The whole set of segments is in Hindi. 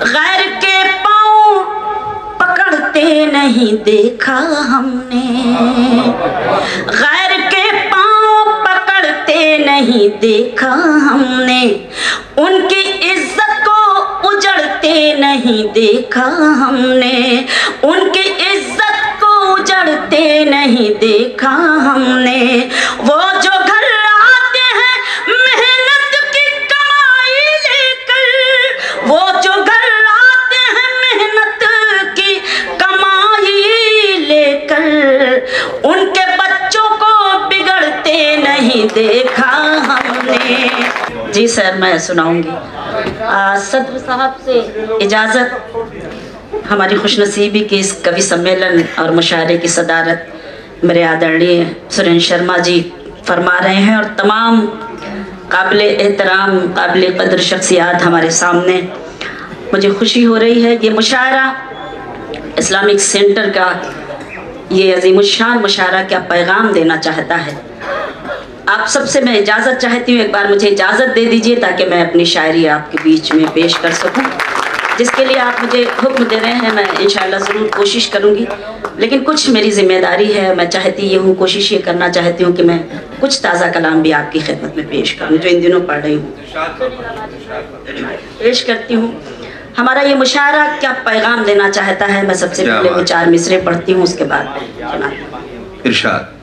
गैर के पाँव पकड़ते नहीं देखा हमने, गैर के पाँव पकड़ते नहीं देखा हमने, उनकी इज्जत को उजड़ते नहीं देखा हमने, उनकी इज्जत को उजड़ते नहीं देखा हमने। वो जो घर आते हैं मेहनत की कमाई लेकर, वो जो घर आते हैं मेहनत की कमाई लेकर, उनके बच्चों को बिगड़ते नहीं देखा हमने। जी सर, मैं सुनाऊंगी। सदर साहब से इजाज़त। हमारी खुशनसीबी के इस कवि सम्मेलन और मुशायरे की सदारत मेरे आदरणीय सुरेंद्र शर्मा जी फरमा रहे हैं और तमाम काबिल एहतराम काबिल कदर शख्सियात हमारे सामने। मुझे खुशी हो रही है। ये मुशायरा इस्लामिक सेंटर का ये अज़ीमुश्शान मुशायरा क्या पैगाम देना चाहता है। आप सबसे मैं इजाज़त चाहती हूँ, एक बार मुझे इजाज़त दे दीजिए ताकि मैं अपनी शायरी आपके बीच में पेश कर सकूँ, जिसके लिए आप मुझे हुक्म दे रहे हैं। मैं इंशाअल्लाह ज़रूर कोशिश करूँगी, लेकिन कुछ मेरी ज़िम्मेदारी है। मैं चाहती ये हूँ, कोशिश ये करना चाहती हूँ कि मैं कुछ ताज़ा कलाम भी आपकी खिदमत में पेश करूँ जो इन दिनों पढ़ रही हूँ। पेश करती हूँ। हमारा ये मुशायरा क्या पैगाम देना चाहता है। मैं सबसे पहले वो 4 मिसरे पढ़ती हूँ, उसके बाद इरशाद।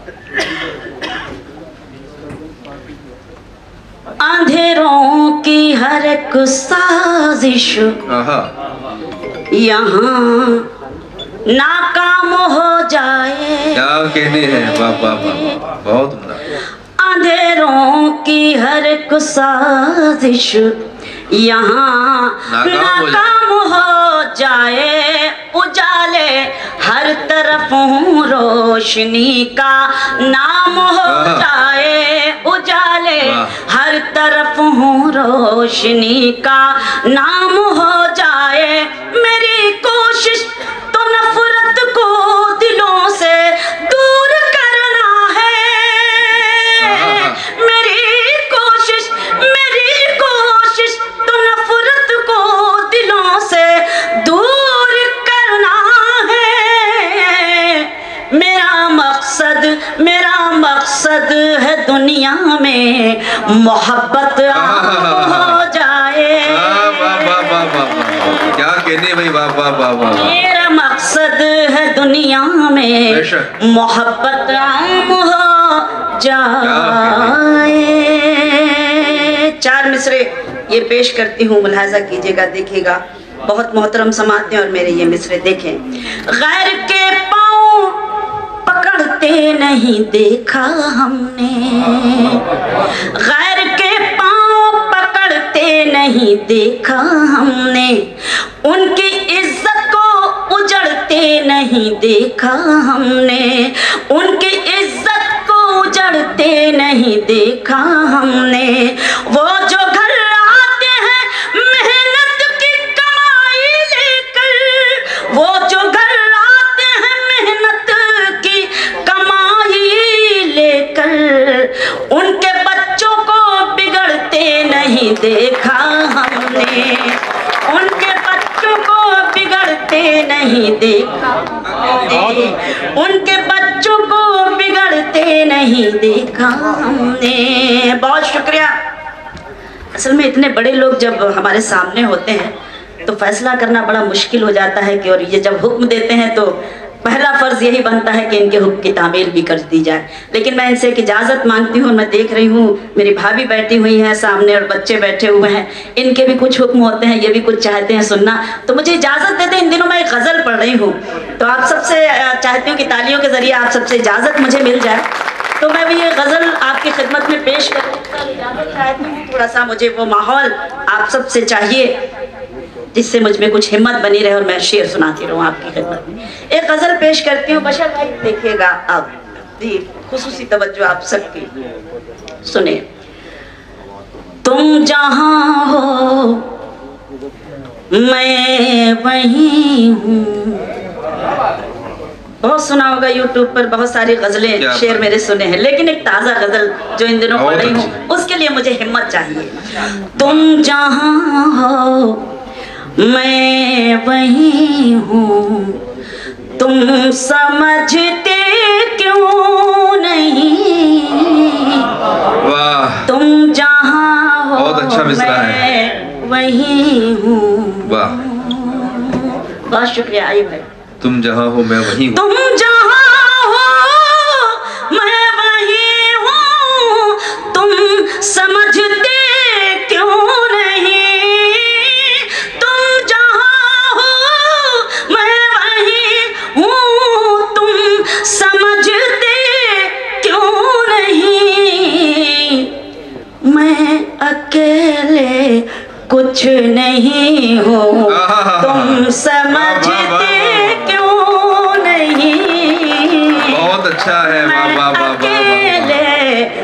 अंधेरों की हर एक साजिश यहाँ नाकाम हो जाए। क्या कहने हैं बाबा, बहुत अंधेरों की हर एक साजिश यहाँ नाकाम हो जाए। उजाले हर तरफ रोशनी का नाम हो जाए। उजाले हर तरफ रोशनी का नाम हो जाए। मेरी कोशिश तो नफरत को दिलों से दूर करना है। मेरी कोशिश तो नफरत को दिलों से दूर करना है। मेरा मकसद है दुनिया में मोहब्बत हो जाए। क्या कहने भाई बाबा। मेरा मकसद है दुनिया में मोहब्बत आम हो जाए। 4 मिसरे ये पेश करती हूँ, मुलाहाजा कीजिएगा, देखिएगा। बहुत मोहतरम समाते हैं और मेरे ये मिसरे देखें। गैर के पाँव पकड़ते नहीं देखा हमने, गैर के पाँव पकड़ते नहीं देखा हमने, उनकी इज्जत को उजड़ते नहीं देखा हमने, उनकी इज्जत को उजड़ते नहीं देखा हमने। वो जो घर आते हैं मेहनत की कमाई लेकर, वो जो घर आते हैं मेहनत की कमाई लेकर, उनके बच्चों को बिगड़ते नहीं देखा हमने, उनके बच्चों को बिगड़ते नहीं देखा, उनके बच्चों को बिगड़ते नहीं देखा हमने। बहुत शुक्रिया। असल में इतने बड़े लोग जब हमारे सामने होते हैं तो फैसला करना बड़ा मुश्किल हो जाता है कि, और ये जब हुक्म देते हैं तो पहला फर्ज यही बनता है कि इनके हुक्म की तामील भी कर दी जाए। लेकिन मैं इनसे एक इजाज़त मांगती हूँ। मैं देख रही हूँ मेरी भाभी बैठी हुई हैं सामने और बच्चे बैठे हुए हैं, इनके भी कुछ हुक्म होते हैं, ये भी कुछ चाहते हैं सुनना, तो मुझे इजाज़त दे दें। इन दिनों मैं एक गज़ल पढ़ रही हूँ, तो आप सबसे चाहती हूँ कि तालियों के ज़रिए आप सबसे इजाज़त मुझे मिल जाए, तो मैं भी ये गज़ल आपकी खिदमत में पेश करूँ। थोड़ा सा मुझे वो माहौल आप सबसे चाहिए जिससे मुझ में कुछ हिम्मत बनी रहे और मैं शेर सुनाती रहूँ आपकी खिदमत में। एक गज़ल पेश करती हूँ, बशर भाई देखिएगा आप, खुसूसी तवज्जो आप सबकी सुने। तुम जहाँ हो मैं वहीं हूँ। बहुत सुना होगा यूट्यूब पर, बहुत सारी गज़लें शेर मेरे सुने हैं, लेकिन एक ताज़ा गज़ल जो इन दिनों पढ़ रही हूँ उसके लिए मुझे हिम्मत चाहिए। तुम जहाँ हो मैं वही हूँ, तुम समझते क्यों नहीं। वाह, तुम जहाँ हो बहुत अच्छा मिसरा है। मैं वही हूँ। वाह, बहुत शुक्रिया। आई भाई, तुम जहाँ हो मैं वहीं हूँ। तुम जहाँ हो मैं वही हूँ, तुम समझते क्यों नहीं। तुम जहाँ हो मैं वही हूँ, तुम समझते क्यों नहीं। मैं अकेले कुछ नहीं हूँ, तुम समझते क्यों नहीं। बहुत अच्छा है। वाह वाह वाह वाह,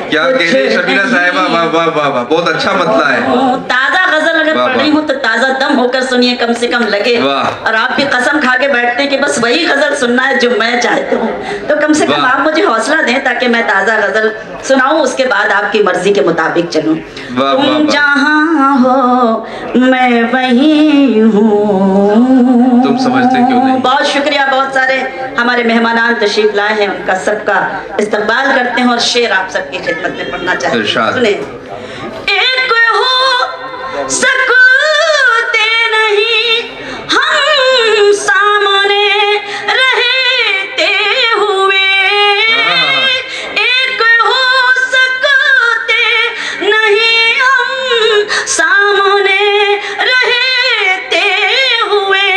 क्या कहने शबीना साहिबा, वाह वाह वाह वाह, बहुत अच्छा मतला है। ताजा गजल अगर पढ़ रही हूँ तो ताजा दम होकर सुनिए, कम से कम लगे। और आप भी कसम खा के बैठते हैं कि बस वही गजल सुनना है जो मैं चाहती हूँ, तो कम से कम आप मुझे हौसला दें ताकि मैं ताजा गजल सुनाऊं, उसके बाद आपकी मर्जी के मुताबिक चलूं। तुम जहाँ हो मैं वही हूँ, तुम समझते क्यों नहीं। बहुत शुक्रिया। बहुत सारे हमारे मेहमान तशरीफ लाए हैं, उनका सबका इस्तकबाल करते हैं और शेर आप सबकी खिदमत में पढ़ना चाहते हैं। सुने। एक हो सकते नहीं हम सामने रहते हुए, एक हो सकते नहीं हम सामने रहते हुए।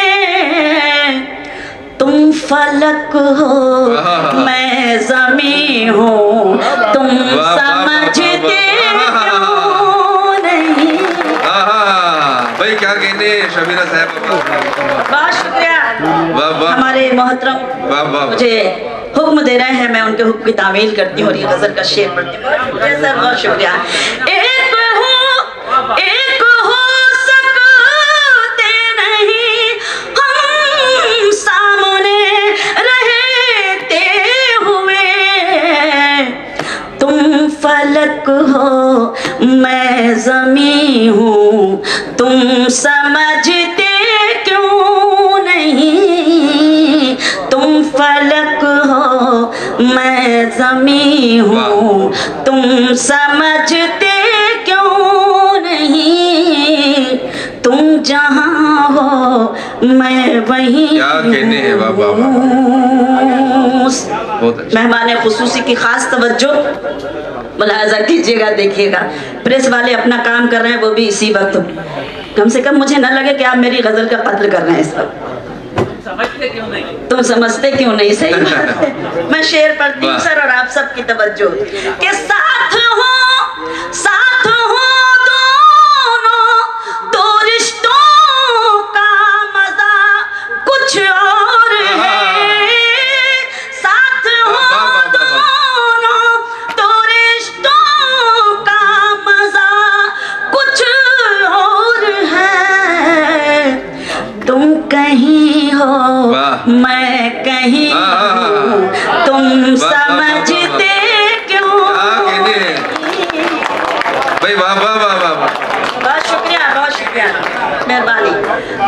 तुम फलक हो मैं जमी हूँ, तुम समझते क्यों नहीं। भाई क्या कहने शबीना साहब, बहुत शुक्रिया। हमारे मोहतरम मुझे हुक्म दे रहे हैं, मैं उनके हुक्म की तामील करती हूँ और ये गजल का शेर पढ़ती हूँ। सर बहुत शुक्रिया। एक हो सकते नहीं हम सामने रहते हुए, तुम फलक हो मैं जमी हूँ, तुम समझते क्यों नहीं। तुम फलक हो मैं जमी हूँ, तुम समझते क्यों नहीं। तुम जहाँ हो मैं वहीं। क्या कहने हैं। वाह वाह वाह, मेहमान खुसूसी की खास तवज्जो मुलाहजा कीजिएगा, देखिएगा। प्रेस वाले अपना काम कर रहे हैं, वो भी इसी वक्त। कम से कम मुझे न लगे कि आप मेरी गजल का कत्ल कर रहे हैं इस वक्त। तुम समझते क्यों नहीं। सही बात है। मैं शेर पढ़ती हूँ सर और आप सबकी तवज्जो के साथ हो दोनों, तो रिश्तों का मजा कुछ और है। साथ हो दोनों, तो रिश्तों का मजा कुछ और है। तुम कहीं हो मैं कहीं हूँ, तुम समझते क्यों। भाई वाह वाह वाह वाह, बहुत शुक्रिया, बहुत शुक्रिया, मेहरबानी।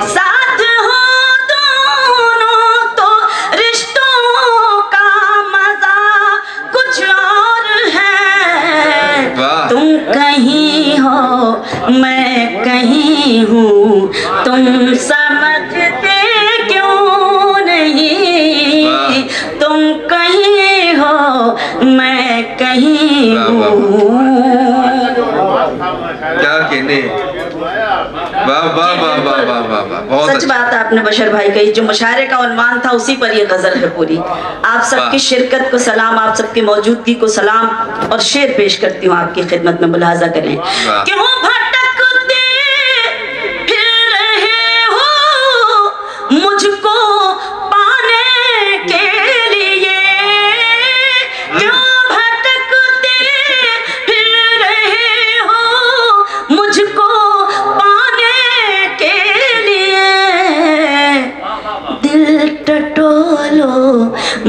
साथ हो दोनों, तो रिश्तों का मजा कुछ और है। तुम कहीं हो मैं कहीं हूँ, तुम समझते क्यों नहीं। तुम कहीं हो मैं कहीं हूँ। क्या कहने। वाह वाह वाह वाह वाह वाह वाह, बहुत सच बात आपने बशर भाई कही। जो मुशायरे का उन्वान था उसी पर ये गजल है पूरी। आप सबकी शिरकत को सलाम, आप सबकी मौजूदगी को सलाम और शेर पेश करती हूँ आपकी खिदमत में, मुलाहजा करें। क्यों भटकते फिर रहे हो मुझको पाने के लिए। क्यों भटकते फिर रहे हो मुझको पाने के लिए। दिल टटोलो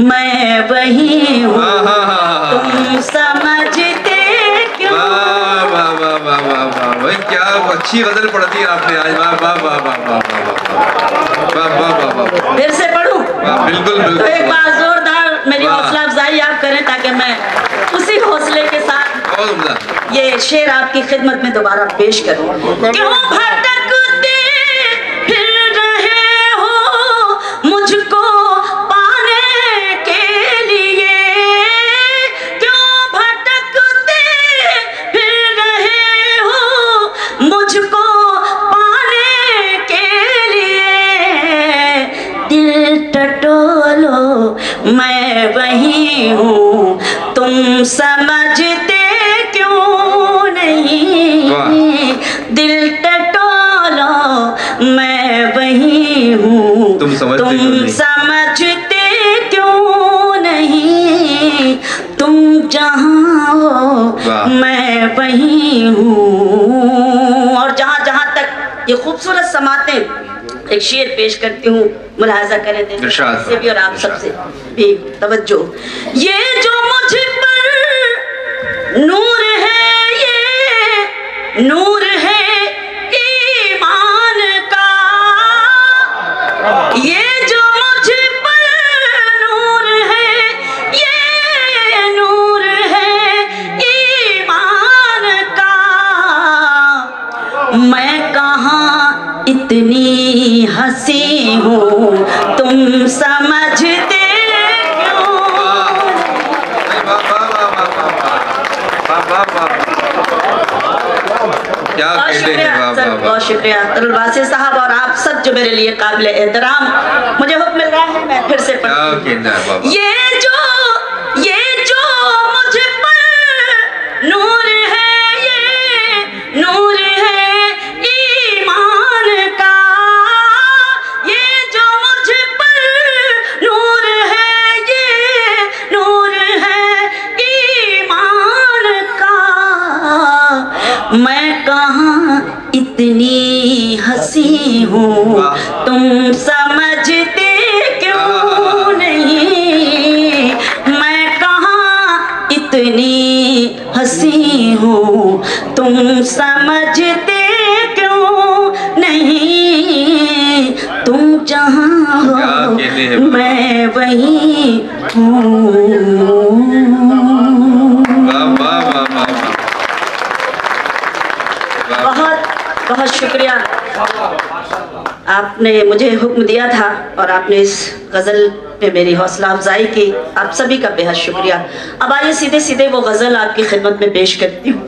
मैं वही हूँ, तुम समझते क्यों। वाह वाह वाह वाह वाह, क्या अच्छी गजल पढ़ दी आपने आज। वाह वाह वाह वाह वाह वाह वाह वाह वाह। फिर से पढ़ूं? बिल्कुल बिल्कुल। तो एक बार जोरदार मेरी हौसला अफजाई आप करें ताकि मैं उसी हौसले के साथ ये शेर आपकी खिदमत में दोबारा पेश करूं। क्यों भटकते फिर रहे हो मुझको पाने के लिए, क्यों भटकते फिर रहे हो मुझको पाने के लिए, दिल टटोलो मैं वही हूँ तुम समझते क्यों नहीं, दिल टटोलो मैं वही हूँ तुम समझते क्यों नहीं, तुम जहाँ हो मैं वही हूँ। और जहाँ जहाँ तक ये खूबसूरत समातें एक शेर पेश करती हूँ, मुलाहाजा करें दें से भी और आप सबसे भी तवज्जो। ये जो मुझ पर नूर है, ये नूर है ईमान का, ये जो मुझ पर नूर है, ये नूर है ईमान का, मैं कहाँ इतनी हंसी हूँ तुम समझते क्यों? बहुत शुक्रिया सर, बहुत शुक्रिया तरुल वासिफ साहब और आप सब जो मेरे लिए काबिल एहतराम। मुझे हुक्म मिल रहा है मैं फिर से पढ़ूं। ये जो मुझ पर नूर है, ये नूर है ईमान का, ये जो मुझ पर नूर है, ये नूर है ईमान का, मैं कहाँ इतनी हंसी हूँ तुम समझते क्यों नहीं, मैं कहाँ इतनी हंसी हूँ तुम समझते क्यों नहीं, तुम जहाँ हो मैं वही हूँ। बहुत बहुत शुक्रिया, आपने मुझे हुक्म दिया था और आपने इस गज़ल पे मेरी हौसला अफजाई की, आप सभी का बेहद शुक्रिया। अब आइए सीधे सीधे वो गज़ल आपकी खिदमत में पेश करती हूँ।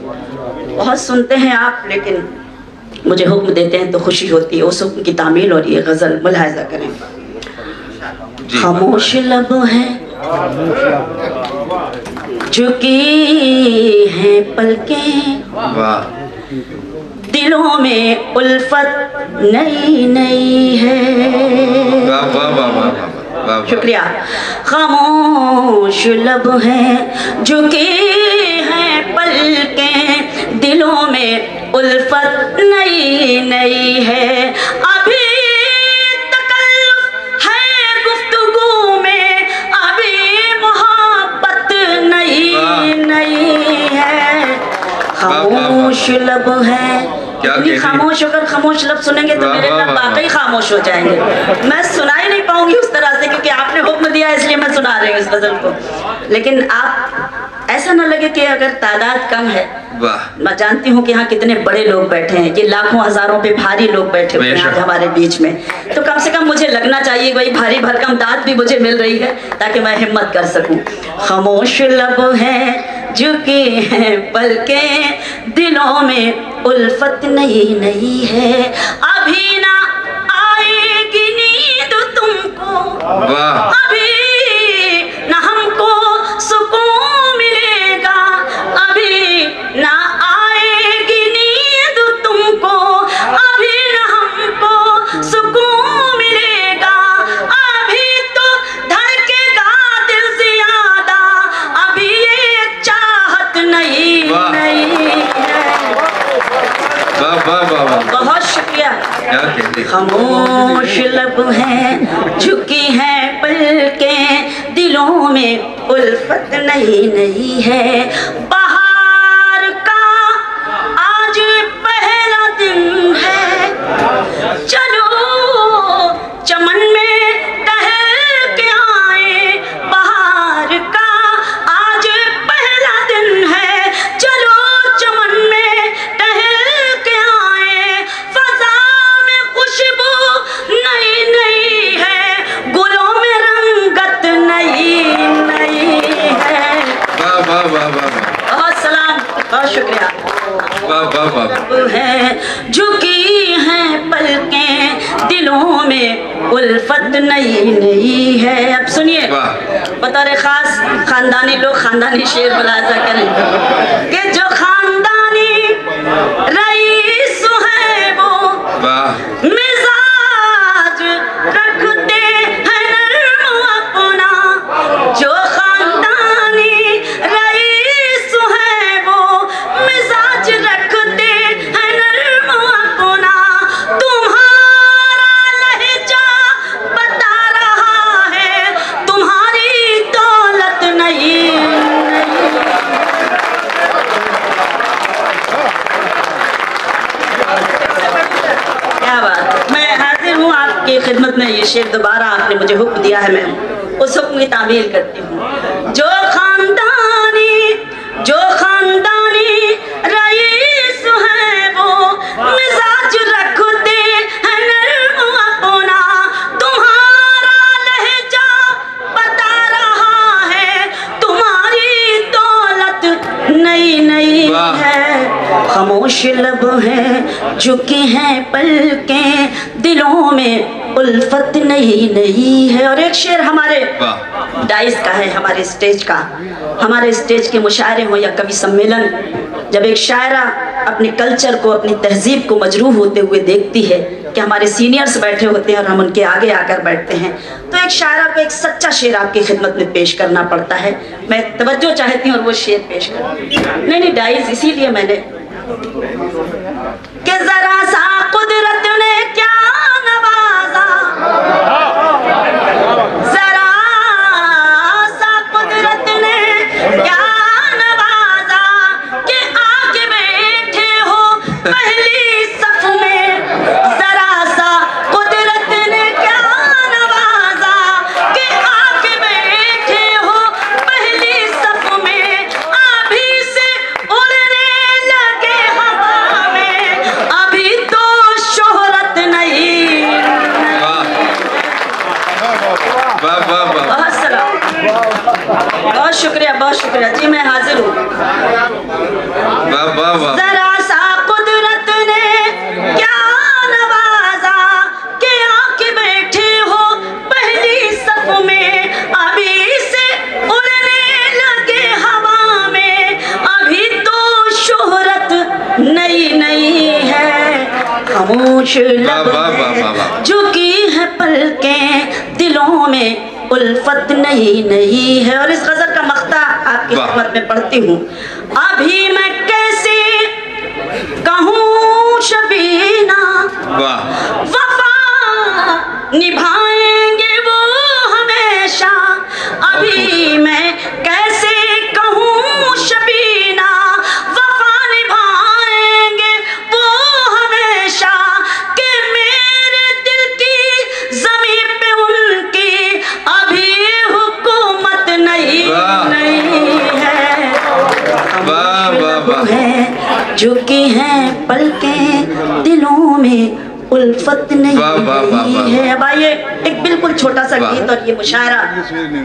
बहुत सुनते हैं आप, लेकिन मुझे हुक्म देते हैं तो खुशी होती है, उस हुक्म की तामील और ये गज़ल मुलाहिज़ा करें। खामोश लब है झुकी है पलकें, दिलों में उल्फत नई नई है। शुक्रिया। खामोश लब है झुकी है पलकें, दिलों में उल्फत नई नई है, अभी तकल्लुफ है गुफ्तगू में, अभी मोहब्बत नई नई है। खामोश लब है, खामोश होकर खामोश लब सुनेंगे तो मेरे लब वाकई खामोश हो जाएंगे, मैं सुना ही नहीं पाऊंगी उस तरह से, क्योंकि आपने हुक्म दिया इसलिए मैं सुना रही हूँ इस गजल को। लेकिन आप ऐसा ना लगे कि अगर तादाद कम है, मैं जानती हूँ कि यहाँ कितने बड़े लोग बैठे हैं, ये लाखों हजारों पे भारी लोग बैठे हुए हैं आज हमारे बीच में, तो कम से कम मुझे लगना चाहिए वही भारी भरकम दाद भी मुझे मिल रही है ताकि मैं हिम्मत कर सकूं। खामोश लब है झुके हैं पलकें, दिलों में उल्फत नई नई है, अभी ना आएगी नींद तुमको, अभी ना हमको सुकून मिलेगा, अभी ना आएगी नींद तुमको, अभी ना हमको सुकून मिलेगा, अभी तो धड़केगा दिल ज्यादा, अभी ये चाहत नहीं नहीं है। बहुत शुक्रिया। खामोश लब है झुकी है पलकें, दिलों में उल्फत नहीं नहीं है, बहार का आज पहला दिन वाह है झुकी हैं पलकें दिलों में उल्फत नई नई है। अब सुनिए बतौर खास खानदानी लोग खानदानी शेर मुलाजा करें कि जो खानदानी रईस है वो मिजाज रखते हैं नर्म अपना। जो खानदानी रईस है वो मिजाज रखते हैं नर्म अपना। तुम्हारा लहजा बता रहा है तुम्हारी दौलत नहीं। क्या बात, मैं हाजिर हूँ आपकी खिदमत में। ये शेर दोबारा आपने मुझे हुक्म दिया है, मैं उस हुक्म की तामील करती हूँ। जो खानदानी रईस है वो मिजाज रखते हैं नर्म अपना। तुम्हारा लहजा बता रहा है तुम्हारी दौलत नई नई है। खामोश लब है झुके हैं पलकें दिलों में उल्फत नई नई है। और एक शेर हमारे डाइस का है, हमारे स्टेज के मुशायरे हो या कवि सम्मेलन, जब एक शायरा अपने कल्चर को अपनी तहजीब को मजरूह होते हुए देखती है कि हमारे सीनियर्स बैठे होते हैं और हम उनके आगे आकर बैठते हैं, तो एक शायरा को एक सच्चा शेर आपकी खिदमत में पेश करना पड़ता है। मैं तवज्जो चाहती हूँ और वो शेर पेश कर नहीं डाइस, इसीलिए मैंने कि जरा सा कुदरत ने क्या नवाजा, जरा सा कुदरत ने क्या नवाजा कि आके बैठे हो पहली सफ में। जरा सा कुदरत ने क्या नवाजा कि आके बैठे हो पहली सफ में। अभी से उड़ने लगे हवा में, अभी तो शोहरत नहीं। बहुत शुक्रिया जी, मैं हाजिर हूँ। जरा सा कुदरत ने क्या नवाजा कि आके बैठे हो पहली सफ में। अभी से उड़ने लगे हवा में, अभी तो शोहरत नई नई है। खामोश लब है झुकी है पलकें दिलों में उल्फत नहीं नहीं है। और इस गजल का मख्ता आपकी खिदमत में पढ़ती हूँ। अभी मैं कैसे कहूँ शबीना वफा निभाएंगे वो हमेशा। अभी मैं कैसे कहूँ शबीना वफा निभाएंगे वो हमेशा। कि मेरे दिल की जमीन पे उनकी अभी हुकूमत नहीं है। है झुकी हैं पलकें दिलों में उल्फत नहीं है। अब आइए एक बिल्कुल छोटा सा गीत और ये मुशायरा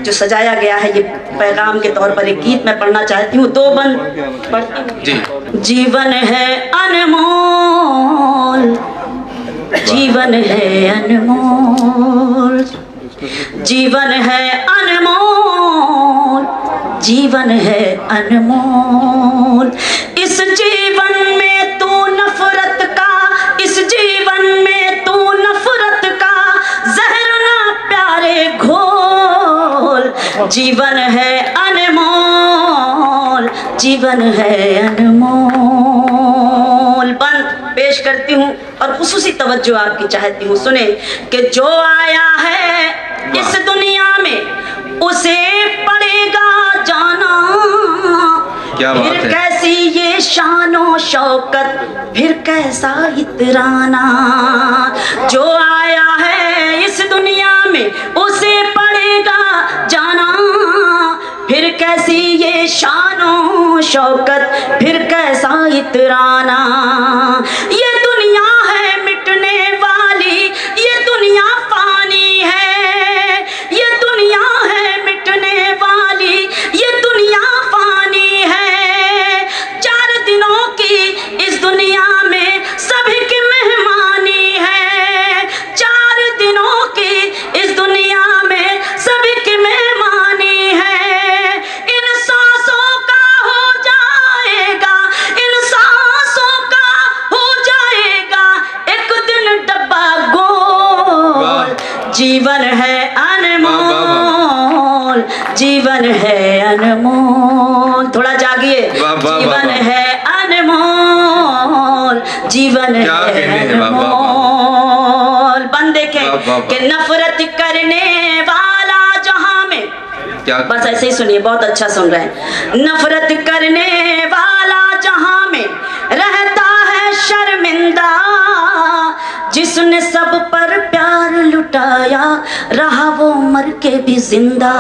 जो सजाया गया है, ये पैगाम के तौर पर एक गीत मैं पढ़ना चाहती हूँ। दो बंद पढ़ती हूँ। जीवन है अनमोल, जीवन है अनमोल, जीवन है अनमोल, जीवन है अनमोल। इस जीवन में तू नफरत का, इस जीवन में तू नफरत का जहर ना प्यारे घोल। जीवन है अनमोल, जीवन है अनमोल। बंद पेश करती हूँ और खुसूसी तवज्जो आपकी चाहती हूँ। सुने कि जो आया है इस दुनिया में उसे पड़ेगा जाना। फिर कैसी ये शानो शौकत, फिर कैसा इतराना। जो आया है इस दुनिया में उसे पड़ेगा जाना। फिर कैसी ये शानो शौकत, फिर कैसा इतराना। ये दुनिया है मिटने वाली, ये दुनिया फानी है। ये दुनिया है मिटने वाली, ये दुनिया फानी है। 4 दिनों की इस दुनिया जीवन है अनमोल, जीवन है अनमोल। थोड़ा जागिए। जीवन है अनमोल, जीवन है अनमोल। बंदे के नफरत करने वाला जहां में, बस ऐसे ही सुनिए, बहुत अच्छा सुन रहे हैं। नफरत करने वाला जहां में रहता है शर्मिंदा, जिसने सब पर प्यार लुटाया रहा वो मर के भी जिंदा।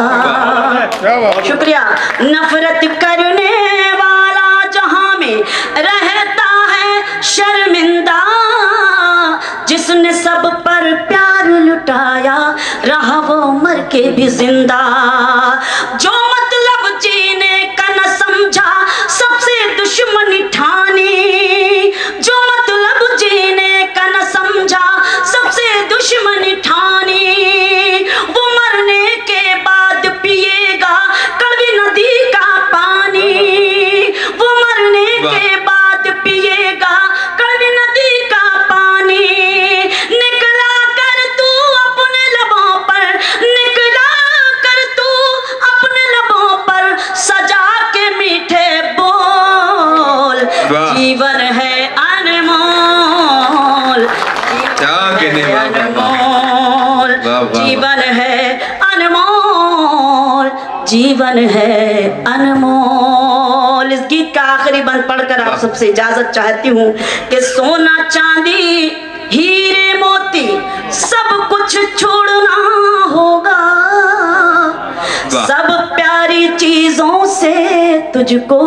शुक्रिया। नफरत करने वाला जहां में रहता है शर्मिंदा, जिसने सब पर प्यार लुटाया रहा वो मर के भी जिंदा। जो मतलब जीने का न समझा सबसे दुश्मनी ठानी, जो मतलब जीने का न समझा सबसे दुश्मनी ठानी, वो मरने के बाद पिएगा कड़वी नदी का पानी, वो मरने के बाद पिएगा कड़वी नदी का पानी। निकला कर तू अपने लबों पर, निकला कर तू अपने लबों पर सजा के मीठे बोल। जीवन है अनमोल, अनमोल, जीवन है अनमोल, जीवन है अनमोल। इस गीत का आखिरी बंद पढ़कर आप सबसे इजाजत चाहती हूँ कि सोना चांदी हीरे मोती सब कुछ छोड़ना होगा, सब प्यारी चीजों से तुझको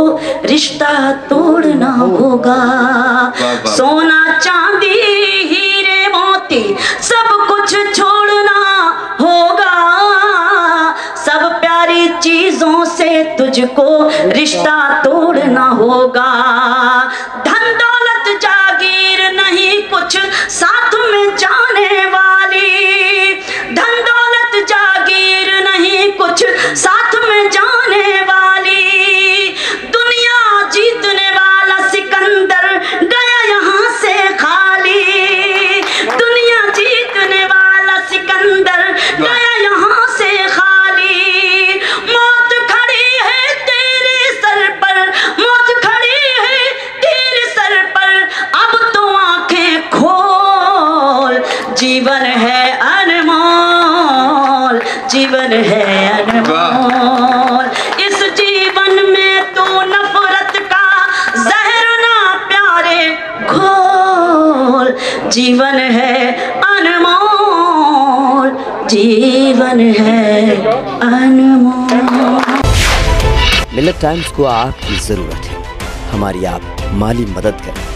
रिश्ता तोड़ना होगा। सोना चांदी हीरे मोती सब कुछ छोड़ना होगा, सब प्यारी चीजों से तुझको रिश्ता तोड़ना होगा। धन दौलत जागीर नहीं कुछ साथ में जाने वाली, धन दौलत जागीर नहीं कुछ साथ में जाने वाली। दुनिया जीतने वाला सिकंदर गया यहाँ से खाली, दुनिया जीतने वाला सिकंदर गया यहाँ से खाली। मौत खड़ी है तेरे सर पर, मौत खड़ी है तेरे सर पर, अब तो आंखें खोल। जीवन है अनमोल, जीवन है अनमोल। इस जीवन में तो नफरत का जहर ना प्यारे घोल। जीवन है अनमोल, जीवन है अनमोल। मिल्लत टाइम्स को आपकी जरूरत है, हमारी आप माली मदद करें।